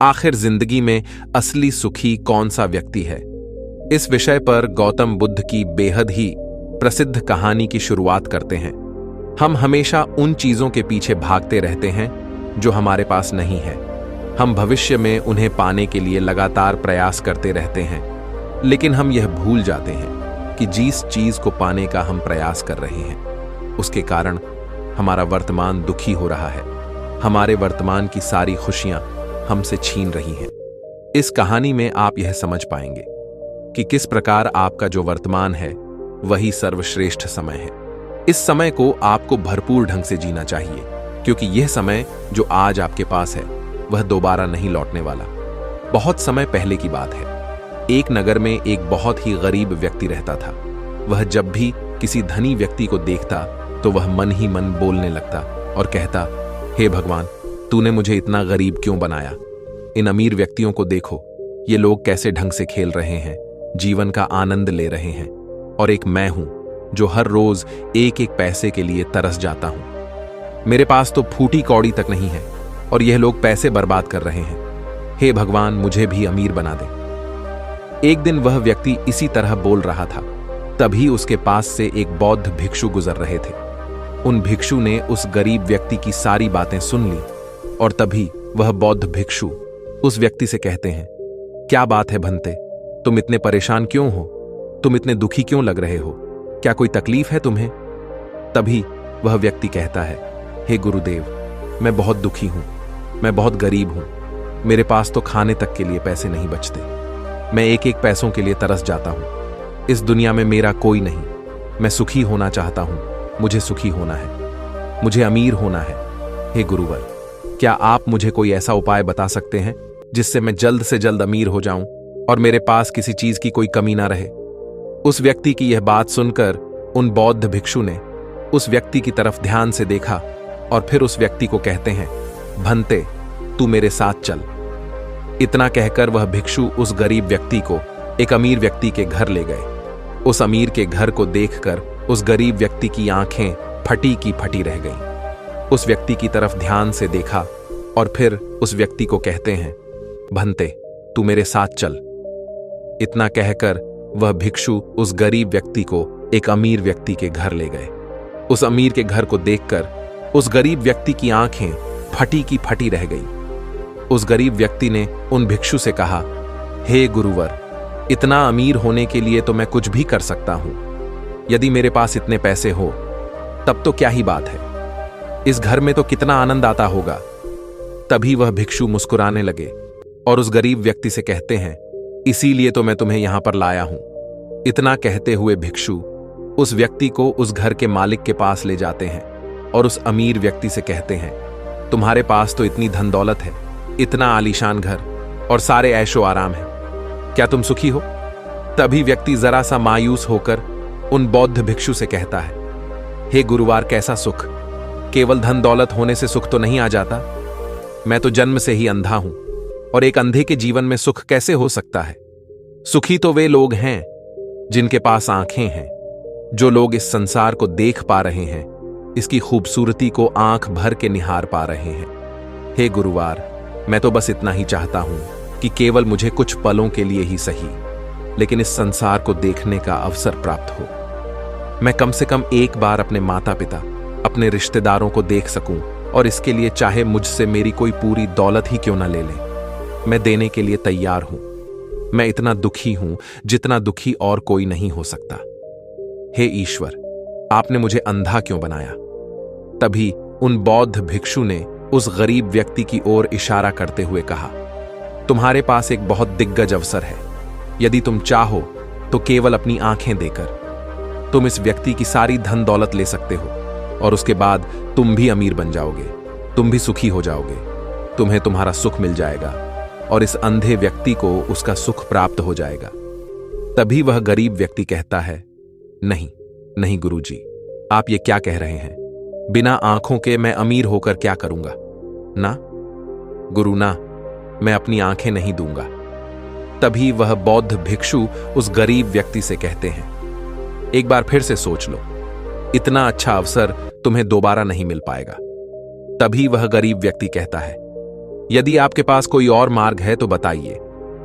आखिर जिंदगी में असली सुखी कौन सा व्यक्ति है? इस विषय पर गौतम बुद्ध की बेहद ही प्रसिद्ध कहानी की शुरुआत करते हैं। हम हमेशा उन चीजों के पीछे भागते रहते हैं जो हमारे पास नहीं है। हम भविष्य में उन्हें पाने के लिए लगातार प्रयास करते रहते हैं, लेकिन हम यह भूल जाते हैं कि जिस चीज को पाने का हम प्रयास कर रहे हैं उसके कारण हमारा वर्तमान दुखी हो रहा है। हमारे वर्तमान की सारी खुशियां हमसे छीन रही हैं। इस कहानी में आप यह समझ पाएंगे कि किस प्रकार आपका जो वर्तमान है वही सर्वश्रेष्ठ समय है। इस समय को आपको भरपूर ढंग से जीना चाहिए, क्योंकि यह समय जो आज आपके पास है वह दोबारा नहीं लौटने वाला। बहुत समय पहले की बात है। एक नगर में एक बहुत ही गरीब व्यक्ति रहता था। वह जब भी किसी धनी व्यक्ति को देखता तो वह मन ही मन बोलने लगता और कहता, हे भगवान, तूने मुझे इतना गरीब क्यों बनाया? इन अमीर व्यक्तियों को देखो, ये लोग कैसे ढंग से खेल रहे हैं, जीवन का आनंद ले रहे हैं, और एक मैं हूं जो हर रोज एक एक पैसे के लिए तरस जाता हूं। मेरे पास तो फूटी कौड़ी तक नहीं है और यह लोग पैसे बर्बाद कर रहे हैं। हे भगवान, मुझे भी अमीर बना दे। एक दिन वह व्यक्ति इसी तरह बोल रहा था, तभी उसके पास से एक बौद्ध भिक्षु गुजर रहे थे। उन भिक्षु ने उस गरीब व्यक्ति की सारी बातें सुन ली और तभी वह बौद्ध भिक्षु उस व्यक्ति से कहते हैं, क्या बात है भंते, तुम इतने परेशान क्यों हो? तुम इतने दुखी क्यों लग रहे हो? क्या कोई तकलीफ है तुम्हें? तभी वह व्यक्ति कहता है, हे गुरुदेव, मैं बहुत दुखी हूं, मैं बहुत गरीब हूं, मेरे पास तो खाने तक के लिए पैसे नहीं बचते। मैं एक एक पैसों के लिए तरस जाता हूं। इस दुनिया में मेरा कोई नहीं। मैं सुखी होना चाहता हूं, मुझे सुखी होना है, मुझे अमीर होना है। हे गुरुवर, क्या आप मुझे कोई ऐसा उपाय बता सकते हैं जिससे मैं जल्द से जल्द अमीर हो जाऊं और मेरे पास किसी चीज की कोई कमी ना रहे? उस व्यक्ति की यह बात सुनकर उन बौद्ध भिक्षु ने उस व्यक्ति की तरफ ध्यान से देखा और फिर उस व्यक्ति को कहते हैं, भंते, तू मेरे साथ चल। इतना कहकर वह भिक्षु उस गरीब व्यक्ति को एक अमीर व्यक्ति के घर ले गए। उस अमीर के घर को देखकर उस गरीब व्यक्ति की आंखें फटी की फटी रह गईं। उस व्यक्ति की तरफ ध्यान से देखा और फिर उस व्यक्ति को कहते हैं, भंते, तू मेरे साथ चल। इतना कहकर वह भिक्षु उस गरीब व्यक्ति को एक अमीर व्यक्ति के घर ले गए। उस अमीर के घर को देखकर उस गरीब व्यक्ति की आंखें फटी की फटी रह गई। उस गरीब व्यक्ति ने उन भिक्षु से कहा, हे गुरुवर, इतना अमीर होने के लिए तो मैं कुछ भी कर सकता हूं। यदि मेरे पास इतने पैसे हो तब तो क्या ही बात है, इस घर में तो कितना आनंद आता होगा। तभी वह भिक्षु मुस्कुराने लगे और उस गरीब व्यक्ति से कहते हैं, इसीलिए तो मैं तुम्हें यहां पर लाया हूं। इतना कहते हुए भिक्षु उस व्यक्ति को उस घर के मालिक के पास ले जाते हैं और उस अमीर व्यक्ति से कहते हैं, तुम्हारे पास तो इतनी धन दौलत है, इतना आलीशान घर और सारे ऐशो आराम है, क्या तुम सुखी हो? तभी व्यक्ति जरा सा मायूस होकर उन बौद्ध भिक्षु से कहता है, हे गुरुवार, कैसा सुख? केवल धन दौलत होने से सुख तो नहीं आ जाता। मैं तो जन्म से ही अंधा हूं और एक अंधे के जीवन में सुख कैसे हो सकता है? सुखी तो वे लोग हैं जिनके पास आंखें हैं, जो लोग इस संसार को देख पा रहे हैं, इसकी खूबसूरती को आंख भर के निहार पा रहे हैं। हे गुरुवार, मैं तो बस इतना ही चाहता हूं कि केवल मुझे कुछ पलों के लिए ही सही, लेकिन इस संसार को देखने का अवसर प्राप्त हो। मैं कम से कम एक बार अपने माता पिता, अपने रिश्तेदारों को देख सकूं, और इसके लिए चाहे मुझसे मेरी कोई पूरी दौलत ही क्यों ना ले लें, मैं देने के लिए तैयार हूं। मैं इतना दुखी हूं जितना दुखी और कोई नहीं हो सकता। हे ईश्वर, आपने मुझे अंधा क्यों बनाया? तभी उन बौद्ध भिक्षु ने उस गरीब व्यक्ति की ओर इशारा करते हुए कहा, तुम्हारे पास एक बहुत दिग्गज अवसर है। यदि तुम चाहो तो केवल अपनी आंखें देकर तुम इस व्यक्ति की सारी धन दौलत ले सकते हो और उसके बाद तुम भी अमीर बन जाओगे, तुम भी सुखी हो जाओगे, तुम्हें तुम्हारा सुख मिल जाएगा और इस अंधे व्यक्ति को उसका सुख प्राप्त हो जाएगा। तभी वह गरीब व्यक्ति कहता है, नहीं नहीं गुरुजी, आप ये क्या कह रहे हैं? बिना आंखों के मैं अमीर होकर क्या करूंगा? ना गुरु ना, मैं अपनी आंखें नहीं दूंगा। तभी वह बौद्ध भिक्षु उस गरीब व्यक्ति से कहते हैं, एक बार फिर से सोच लो, इतना अच्छा अवसर तुम्हें दोबारा नहीं मिल पाएगा। तभी वह गरीब व्यक्ति कहता है, यदि आपके पास कोई और मार्ग है तो बताइए,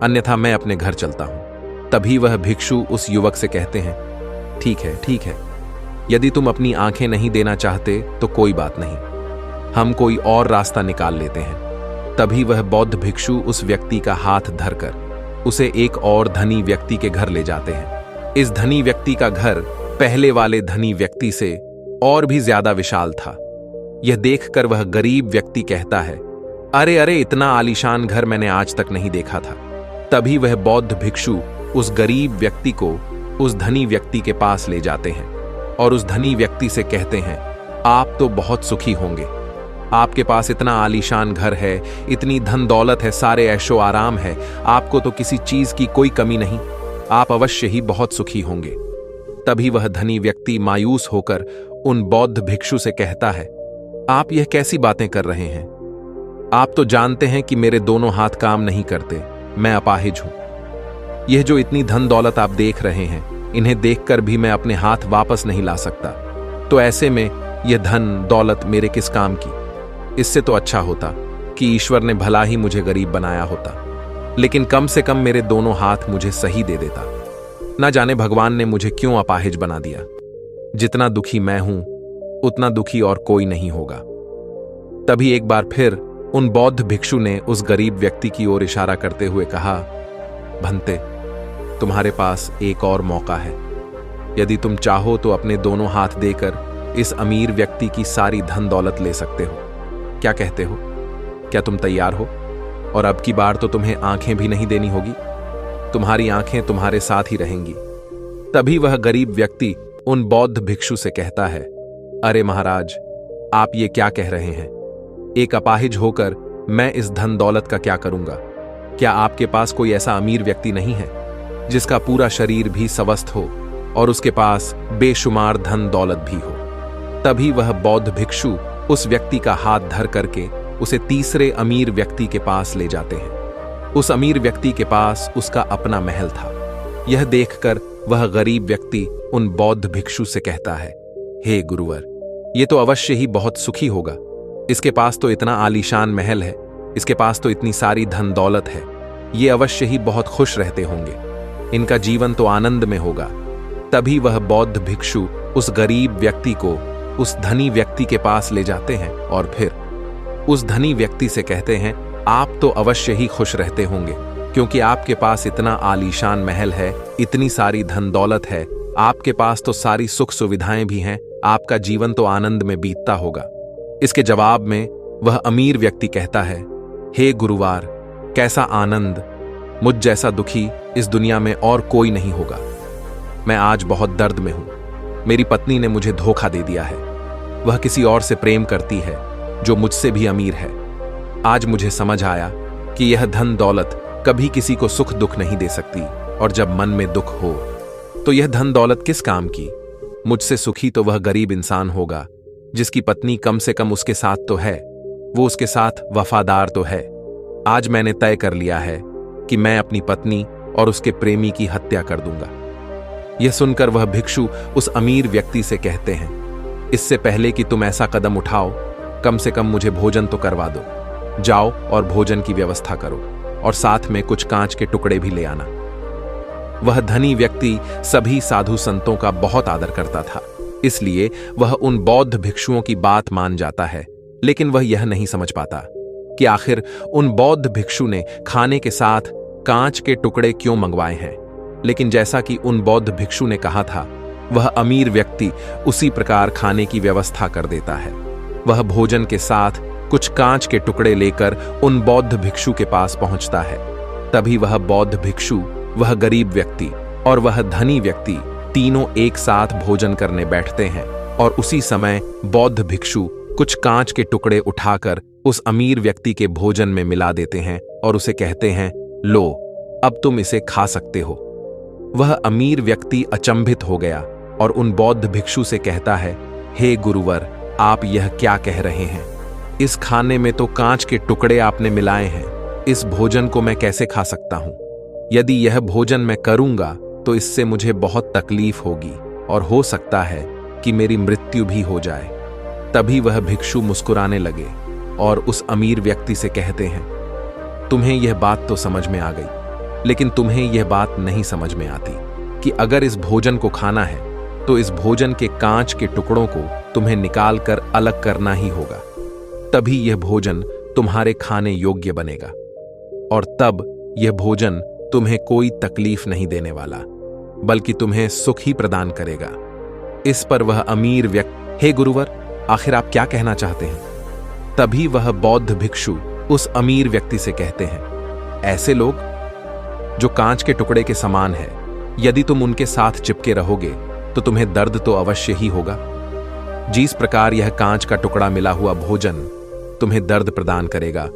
अन्यथा मैं अपने घर चलता हूं। तभी वह भिक्षु उस युवक से कहते हैं, ठीक है, ठीक है, यदि तुम अपनी आंखें नहीं देना चाहते तो कोई बात नहीं, हम कोई और रास्ता निकाल लेते हैं। तभी वह बौद्ध भिक्षु उस व्यक्ति का हाथ धरकर उसे एक और धनी व्यक्ति के घर ले जाते हैं। इस धनी व्यक्ति का घर पहले वाले धनी व्यक्ति से और भी ज्यादा विशाल था। यह देखकर वह गरीब व्यक्ति कहता है, अरे अरे, इतना आलीशान घर मैंने आज तक नहीं देखा था। तभी वह बौद्ध भिक्षु उस गरीब व्यक्ति को उस धनी व्यक्ति के पास ले जाते हैं और उस धनी व्यक्ति से कहते हैं, आप तो बहुत सुखी होंगे, आपके पास इतना आलीशान घर है, इतनी धन दौलत है, सारे ऐशो आराम है, आपको तो किसी चीज की कोई कमी नहीं, आप अवश्य ही बहुत सुखी होंगे। तभी वह धनी व्यक्ति मायूस होकर उन बौद्ध भिक्षु से कहता है, आप यह कैसी बातें कर रहे हैं? आप तो जानते हैं कि मेरे दोनों हाथ काम नहीं करते, मैं अपाहिज हूं। यह जो इतनी धन दौलत आप देख रहे हैं, इन्हें देखकर भी मैं अपने हाथ वापस नहीं ला सकता, तो ऐसे में यह धन दौलत मेरे किस काम की? इससे तो अच्छा होता कि ईश्वर ने भला ही मुझे गरीब बनाया होता, लेकिन कम से कम मेरे दोनों हाथ मुझे सही दे देता। ना जाने भगवान ने मुझे क्यों अपाहिज बना दिया। जितना दुखी मैं हूं, उतना दुखी और कोई नहीं होगा। तभी एक बार फिर उन बौद्ध भिक्षु ने उस गरीब व्यक्ति की ओर इशारा करते हुए कहा, भंते, तुम्हारे पास एक और मौका है। यदि तुम चाहो तो अपने दोनों हाथ देकर इस अमीर व्यक्ति की सारी धन दौलत ले सकते हो। क्या कहते हो? क्या तुम तैयार हो? और अब की बार तो तुम्हें आंखें भी नहीं देनी होगी, तुम्हारी आंखें तुम्हारे साथ ही रहेंगी। तभी वह गरीब व्यक्ति उन बौद्ध भिक्षु से कहता है, अरे महाराज, आप ये क्या कह रहे हैं? एक अपाहिज होकर मैं इस धन दौलत का क्या करूंगा? क्या आपके पास कोई ऐसा अमीर व्यक्ति नहीं है जिसका पूरा शरीर भी स्वस्थ हो और उसके पास बेशुमार धन दौलत भी हो? तभी वह बौद्ध भिक्षु उस व्यक्ति का हाथ धर करके उसे तीसरे अमीर व्यक्ति के पास ले जाते हैं। उस अमीर व्यक्ति के पास उसका अपना महल था। यह देखकर वह गरीब व्यक्ति उन बौद्ध भिक्षु से कहता है, हे गुरुवर, ये तो अवश्य ही बहुत सुखी होगा। इसके पास तो इतना आलीशान महल है, इसके पास तो इतनी सारी धन दौलत है, ये अवश्य ही बहुत खुश रहते होंगे, इनका जीवन तो आनंद में होगा। तभी वह बौद्ध भिक्षु उस गरीब व्यक्ति को उस धनी व्यक्ति के पास ले जाते हैं और फिर उस धनी व्यक्ति से कहते हैं, आप तो अवश्य ही खुश रहते होंगे, क्योंकि आपके पास इतना आलीशान महल है, इतनी सारी धन दौलत है, आपके पास तो सारी सुख सुविधाएं भी हैं, आपका जीवन तो आनंद में बीतता होगा। इसके जवाब में वह अमीर व्यक्ति कहता है, हे गुरुवार, कैसा आनंद, मुझ जैसा दुखी इस दुनिया में और कोई नहीं होगा। मैं आज बहुत दर्द में हूं, मेरी पत्नी ने मुझे धोखा दे दिया है, वह किसी और से प्रेम करती है जो मुझसे भी अमीर है। आज मुझे समझ आया कि यह धन दौलत कभी किसी को सुख दुख नहीं दे सकती, और जब मन में दुख हो तो यह धन दौलत किस काम की? मुझसे सुखी तो वह गरीब इंसान होगा जिसकी पत्नी कम से कम उसके साथ तो है, वो उसके साथ वफादार तो है। आज मैंने तय कर लिया है कि मैं अपनी पत्नी और उसके प्रेमी की हत्या कर दूंगा। यह सुनकर वह भिक्षु उस अमीर व्यक्ति से कहते हैं, इससे पहले कि तुम ऐसा कदम उठाओ, कम से कम मुझे भोजन तो करवा दो। जाओ और भोजन की व्यवस्था करो और साथ में कुछ कांच के टुकड़े भी ले आना। वह धनी व्यक्ति सभी साधु संतों का बहुत आदर करता था, इसलिए वह उन बौद्ध भिक्षुओं की बात मान जाता है, लेकिन वह यह नहीं समझ पाता कि आखिर उन बौद्ध भिक्षु ने खाने के साथ कांच के टुकड़े क्यों मंगवाए हैं। लेकिन जैसा कि उन बौद्ध भिक्षु ने कहा था, वह अमीर व्यक्ति उसी प्रकार खाने की व्यवस्था कर देता है। वह भोजन के साथ कुछ कांच के टुकड़े लेकर उन बौद्ध भिक्षु के पास पहुंचता है। तभी वह बौद्ध भिक्षु, वह गरीब व्यक्ति और वह धनी व्यक्ति तीनों एक साथ भोजन करने बैठते हैं, और उसी समय बौद्ध भिक्षु कुछ कांच के टुकड़े उठाकर उस अमीर व्यक्ति के भोजन में मिला देते हैं और उसे कहते हैं, लो, अब तुम इसे खा सकते हो। वह अमीर व्यक्ति अचंभित हो गया और उन बौद्ध भिक्षु से कहता है, हे गुरुवर, आप यह क्या कह रहे हैं? इस खाने में तो कांच के टुकड़े आपने मिलाए हैं, इस भोजन को मैं कैसे खा सकता हूं? यदि यह भोजन मैं करूंगा तो इससे मुझे बहुत तकलीफ होगी और हो सकता है कि मेरी मृत्यु भी हो जाए। तभी वह भिक्षु मुस्कुराने लगे और उस अमीर व्यक्ति से कहते हैं, तुम्हें यह बात तो समझ में आ गई, लेकिन तुम्हें यह बात नहीं समझ में आती कि अगर इस भोजन को खाना है तो इस भोजन के कांच के टुकड़ों को तुम्हें निकाल कर अलग करना ही होगा। तभी यह भोजन तुम्हारे खाने योग्य बनेगा, और तब यह भोजन तुम्हें कोई तकलीफ नहीं देने वाला, बल्कि तुम्हें सुख ही प्रदान करेगा। इस पर वह अमीर व्यक्ति, हे गुरुवर, आखिर आप क्या कहना चाहते हैं? तभी वह बौद्ध भिक्षु उस अमीर व्यक्ति से कहते हैं, ऐसे लोग जो कांच के टुकड़े के समान है, यदि तुम उनके साथ चिपके रहोगे तो तुम्हें दर्द तो अवश्य ही होगा। जिस प्रकार यह कांच का टुकड़ा मिला हुआ भोजन तुम्हें दर्द प्रदान करेगा,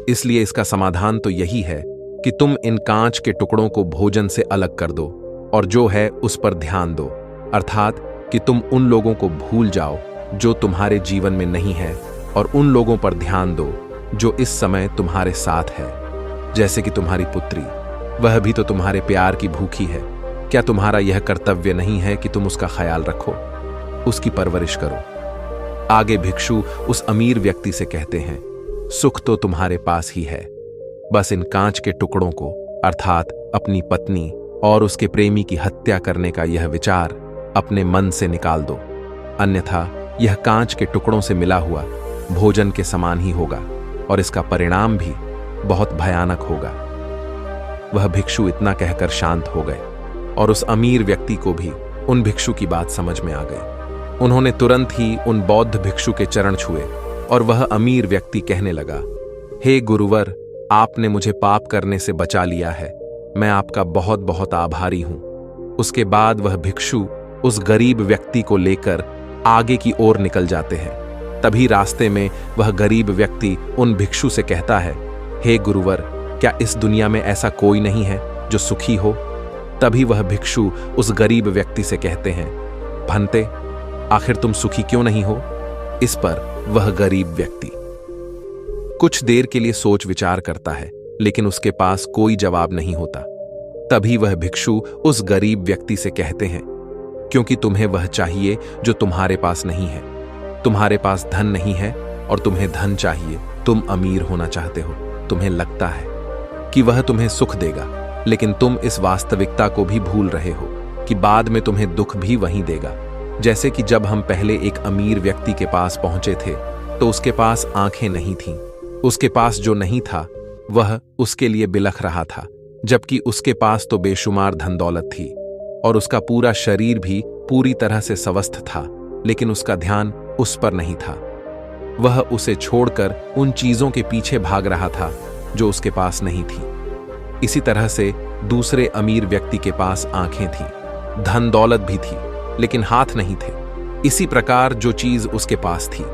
इसलिए इसका समाधान तो यही है कि तुम इन कांच के टुकड़ों को भोजन से अलग कर दो और जो है उस पर ध्यान दो, अर्थात कि तुम उन लोगों को भूल जाओ जो तुम्हारे जीवन में नहीं है और उन लोगों पर ध्यान दो जो इस समय तुम्हारे साथ है। जैसे कि तुम्हारी पुत्री, वह भी तो तुम्हारे प्यार की भूखी है। क्या तुम्हारा यह कर्तव्य नहीं है कि तुम उसका ख्याल रखो, उसकी परवरिश करो? आगे भिक्षु उस अमीर व्यक्ति से कहते हैं, सुख तो तुम्हारे पास ही है, बस इन कांच के टुकड़ों को, अर्थात अपनी पत्नी और उसके प्रेमी की हत्या करने का यह विचार अपने मन से निकाल दो, अन्यथा यह कांच के टुकड़ों से मिला हुआ भोजन के समान ही होगा और इसका परिणाम भी बहुत भयानक होगा। वह भिक्षु इतना कहकर शांत हो गए और उस अमीर व्यक्ति को भी उन भिक्षु की बात समझ में आ गई। उन्होंने तुरंत ही उन बौद्ध भिक्षु के चरण छुए और वह अमीर व्यक्ति कहने लगा, हे गुरुवर, आपने मुझे पाप करने से बचा लिया है, मैं आपका बहुत बहुत आभारी हूं। उसके बाद वह भिक्षु उस गरीब व्यक्ति को लेकर आगे की ओर निकल जाते हैं। तभी रास्ते में वह गरीब व्यक्ति उन भिक्षु से कहता है, हे गुरुवर, क्या इस दुनिया में ऐसा कोई नहीं है जो सुखी हो? तभी वह भिक्षु उस गरीब व्यक्ति से कहते हैं, भंते, आखिर तुम सुखी क्यों नहीं हो? इस पर वह गरीब व्यक्ति कुछ देर के लिए सोच विचार करता है, लेकिन उसके पास कोई जवाब नहीं होता। तभी वह भिक्षु उस गरीब व्यक्ति से कहते हैं, क्योंकि तुम्हें वह चाहिए जो तुम्हारे पास नहीं है। तुम्हारे पास धन नहीं है और तुम्हें धन चाहिए। तुम अमीर होना चाहते हो। तुम्हें लगता है कि वह तुम्हें सुख देगा, लेकिन तुम इस वास्तविकता को भी भूल रहे हो कि बाद में तुम्हें दुख भी वहीं देगा। जैसे कि जब हम पहले एक अमीर व्यक्ति के पास पहुंचे थे तो उसके पास आंखें नहीं थीं। उसके पास जो नहीं था वह उसके लिए बिलख रहा था, जबकि उसके पास तो बेशुमार धन दौलत थी और उसका पूरा शरीर भी पूरी तरह से स्वस्थ था, लेकिन उसका ध्यान उस पर नहीं था। वह उसे छोड़कर उन चीजों के पीछे भाग रहा था जो उसके पास नहीं थी। इसी तरह से दूसरे अमीर व्यक्ति के पास आंखें थीं, धन दौलत भी थी, लेकिन हाथ नहीं थे। इसी प्रकार जो चीज उसके पास थी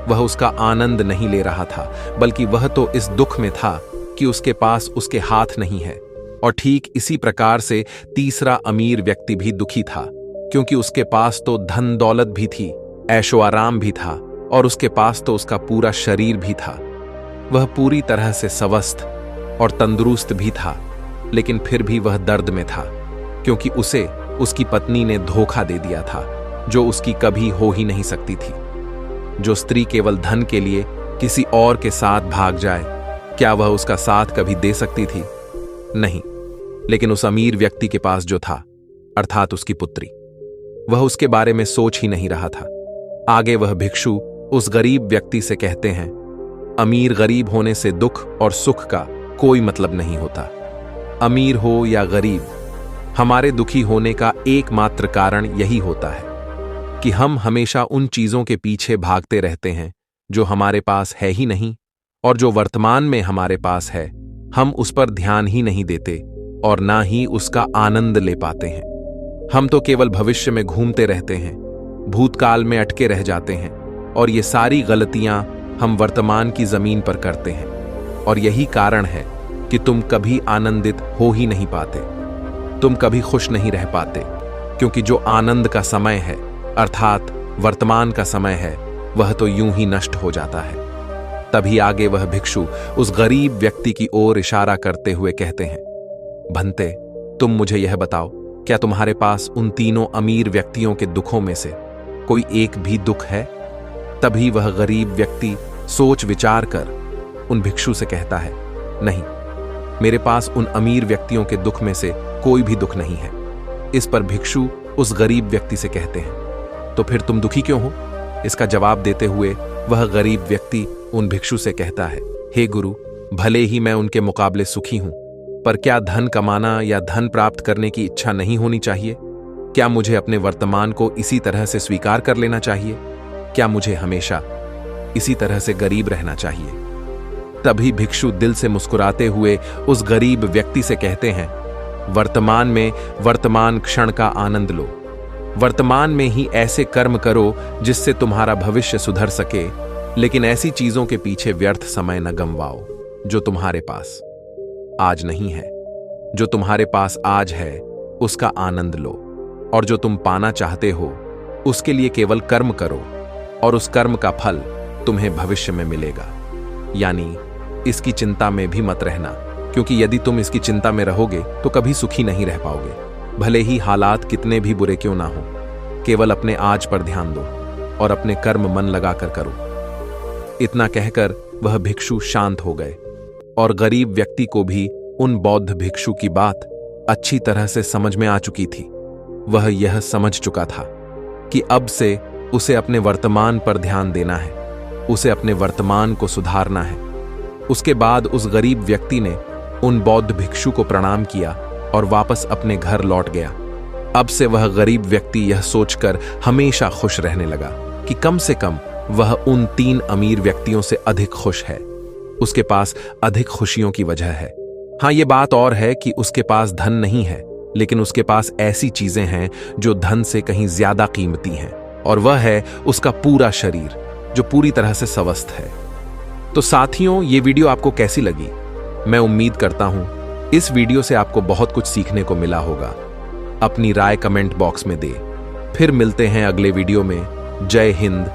वह उसका आनंद नहीं ले रहा था, बल्कि वह तो इस दुख में था कि उसके पास उसके हाथ नहीं है। और ठीक इसी प्रकार से तीसरा अमीर व्यक्ति भी दुखी था, क्योंकि उसके पास तो धन दौलत भी थी, ऐशो आराम भी था और उसके पास तो उसका पूरा शरीर भी था। वह पूरी तरह से स्वस्थ और तंदुरुस्त भी था, लेकिन फिर भी वह दर्द में था, क्योंकि उसे उसकी पत्नी ने धोखा दे दिया था, जो उसकी कभी हो ही नहीं सकती थी। जो स्त्री केवल धन के लिए किसी और के साथ भाग जाए, क्या वह उसका साथ कभी दे सकती थी? नहीं। लेकिन उस अमीर व्यक्ति के पास जो था, अर्थात उसकी पुत्री, वह उसके बारे में सोच ही नहीं रहा था। आगे वह भिक्षु उस गरीब व्यक्ति से कहते हैं, अमीर गरीब होने से दुख और सुख का कोई मतलब नहीं होता। अमीर हो या गरीब, हमारे दुखी होने का एकमात्र कारण यही होता है कि हम हमेशा उन चीजों के पीछे भागते रहते हैं जो हमारे पास है ही नहीं, और जो वर्तमान में हमारे पास है हम उस पर ध्यान ही नहीं देते और ना ही उसका आनंद ले पाते हैं। हम तो केवल भविष्य में घूमते रहते हैं, भूतकाल में अटके रह जाते हैं, और ये सारी गलतियां हम वर्तमान की जमीन पर करते हैं। और यही कारण है कि तुम कभी आनंदित हो ही नहीं पाते, तुम कभी खुश नहीं रह पाते, क्योंकि जो आनंद का समय है, अर्थात वर्तमान का समय है, वह तो यूं ही नष्ट हो जाता है। तभी आगे वह भिक्षु उस गरीब व्यक्ति की ओर इशारा करते हुए कहते हैं, भंते, तुम मुझे यह बताओ, क्या तुम्हारे पास उन तीनों अमीर व्यक्तियों के दुखों में से कोई एक भी दुख है? तभी वह गरीब व्यक्ति सोच विचार कर उन भिक्षु से कहता है, नहीं, मेरे पास उन अमीर व्यक्तियों के दुख में से कोई भी दुख नहीं है। इस पर भिक्षु उस गरीब व्यक्ति से कहते हैं, तो फिर तुम दुखी क्यों हो? इसका जवाब देते हुए वह गरीब व्यक्ति उन भिक्षु से कहता है, हे गुरु, भले ही मैं उनके मुकाबले सुखी हूं, पर क्या धन कमाना या धन प्राप्त करने की इच्छा नहीं होनी चाहिए? क्या मुझे अपने वर्तमान को इसी तरह से स्वीकार कर लेना चाहिए? क्या मुझे हमेशा इसी तरह से गरीब रहना चाहिए? तभी भिक्षु दिल से मुस्कुराते हुए उस गरीब व्यक्ति से कहते हैं, वर्तमान में वर्तमान क्षण का आनंद लो। वर्तमान में ही ऐसे कर्म करो जिससे तुम्हारा भविष्य सुधर सके, लेकिन ऐसी चीजों के पीछे व्यर्थ समय न गंवाओ जो तुम्हारे पास आज नहीं है। जो तुम्हारे पास आज है उसका आनंद लो, और जो तुम पाना चाहते हो उसके लिए केवल कर्म करो, और उस कर्म का फल तुम्हें भविष्य में मिलेगा। यानी इसकी चिंता में भी मत रहना, क्योंकि यदि तुम इसकी चिंता में रहोगे तो कभी सुखी नहीं रह पाओगे, भले ही हालात कितने भी बुरे क्यों ना हो। केवल अपने आज पर ध्यान दो और अपने कर्म मन लगाकर करो। इतना कहकर वह भिक्षु शांत हो गए, और गरीब व्यक्ति को भी उन बौद्ध भिक्षु की बात अच्छी तरह से समझ में आ चुकी थी। वह यह समझ चुका था कि अब से उसे अपने वर्तमान पर ध्यान देना है, उसे अपने वर्तमान को सुधारना है। उसके बाद उस गरीब व्यक्ति ने उन बौद्ध भिक्षु को प्रणाम किया और वापस अपने घर लौट गया। अब से वह गरीब व्यक्ति यह सोचकर हमेशा खुश रहने लगा कि कम से कम वह उन 3 अमीर व्यक्तियों से अधिक खुश है। उसके पास अधिक खुशियों की वजह है। हाँ, ये बात और है कि उसके पास धन नहीं है, लेकिन उसके पास ऐसी चीजें हैं जो धन से कहीं ज्यादा कीमती हैं, और वह है उसका पूरा शरीर जो पूरी तरह से स्वस्थ है। तो साथियों, ये वीडियो आपको कैसी लगी? मैं उम्मीद करता हूं इस वीडियो से आपको बहुत कुछ सीखने को मिला होगा। अपनी राय कमेंट बॉक्स में दे। फिर मिलते हैं अगले वीडियो में। जय हिंद,